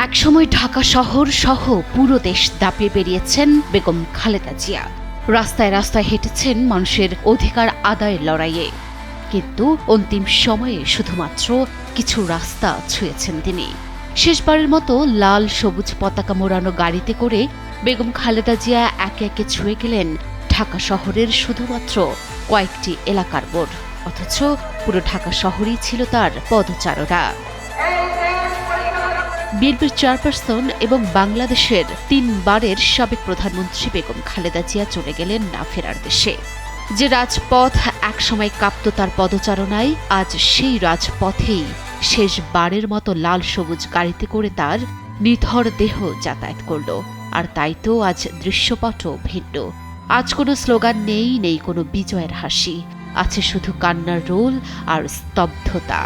একসময় ঢাকা শহর সহ পুরো দেশ দাপিয়ে বেরিয়েছেন বেগম খালেদা জিয়া। রাস্তায় রাস্তায় হেঁটেছেন মানুষের অধিকার আদায়ের লড়াইয়ে, কিন্তু অন্তিম সময়ে শুধুমাত্র কিছু রাস্তা ছুঁয়েছেন তিনি। শেষবারের মতো লাল সবুজ পতাকা মোড়ানো গাড়িতে করে বেগম খালেদা জিয়া একে একে ছুঁয়ে গেলেন ঢাকা শহরের শুধুমাত্র কয়েকটি এলাকার বোর্ড, অথচ পুরো ঢাকা শহরই ছিল তার পদচারণা। বিএনপির চেয়ারপারসন এবং বাংলাদেশের 3 বারের সাবেক প্রধানমন্ত্রী বেগম খালেদা জিয়া চলে গেলেন না ফেরার দেশে। যে রাজপথ একসময় কাঁপত তার পদচারণায়, আজ সেই রাজপথেই শেষবারের মতো লাল সবুজ গাড়িতে করে তার নিথর দেহ যাতায়াত করল। আর তাই তো আজ দৃশ্যপটও ভিন্ন। আজ কোনো স্লোগান নেই, নেই কোনো বিজয়ের হাসি, আছে শুধু কান্নার রোল আর স্তব্ধতা।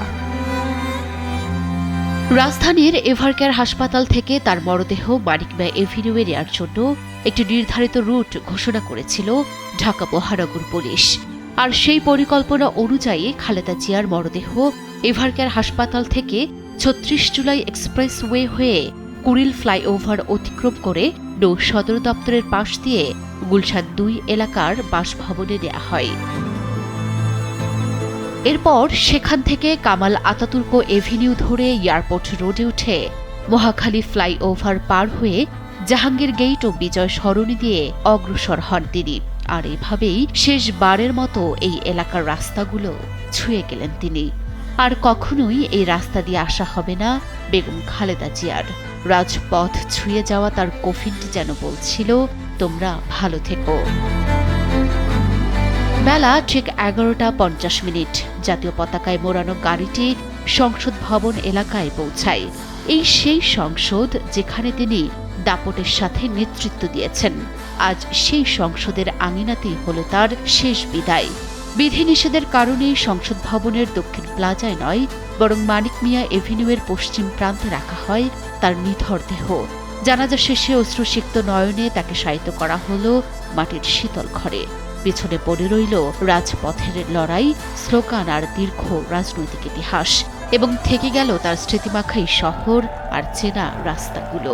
রাজধানীর এভারকেয়ার হাসপাতাল থেকে তার মরদেহ মানিক মিয়া এভিনিউয়ে নেওয়ার জন্য একটি নির্ধারিত রুট ঘোষণা করেছিল ঢাকা মহানগর পুলিশ। আর সেই পরিকল্পনা অনুযায়ী খালেদা জিয়ার মরদেহ এভারকেয়ার হাসপাতাল থেকে ৩৬ জুলাই এক্সপ্রেসওয়ে হয়ে কুড়িল ফ্লাইওভার অতিক্রম করে নৌ সদর দপ্তরের পাশ দিয়ে গুলশান ২ এলাকার বাসভবনে নেওয়া হয়। এরপর সেখান থেকে কামাল আতাতুর্ক এভিনিউ ধরে এয়ারপোর্ট রোডে উঠে মহাখালী ফ্লাইওভার পার হয়ে জাহাঙ্গীর গেট ও বিজয় সরণি দিয়ে অগ্রসর হন তিনি। আর এভাবেই শেষবারের মতো এই এলাকার রাস্তাগুলো ছুঁয়ে গেলেন তিনি। আর কখনোই এই রাস্তা দিয়ে আসা হবে না বেগম খালেদা জিয়ার। রাজপথ ছুঁয়ে যাওয়া তার কফিনটি যেন বলছিল, তোমরা ভালো থেকো। বেলা ঠিক 11:50। জাতীয় পতাকায় মোড়ানো গাড়িটি সংসদ ভবন এলাকায় পৌঁছায়। এই সেই সংসদ যেখানে তিনি দাপটের সাথে নেতৃত্ব দিয়েছেন। আজ সেই সংসদের আঙিনাতেই হল তার শেষ বিদায়। বিধিনিষেধের কারণে সংসদ ভবনের দক্ষিণ প্লাজায় নয়, বরং মানিক মিয়া এভিনিউয়ের পশ্চিম প্রান্তে রাখা হয় তার নিথর দেহ। জানাজা শেষে অশ্রুসিক্ত নয়নে তাকে শায়িত করা হল মাটির শীতল ঘরে। পিছনে পড়ে রইল রাজপথের লড়াই, স্লোগান আর দীর্ঘ রাজনৈতিক ইতিহাস, এবং থেকে গেল তার স্মৃতিমাখাই শহর আর চেনা রাস্তাগুলো।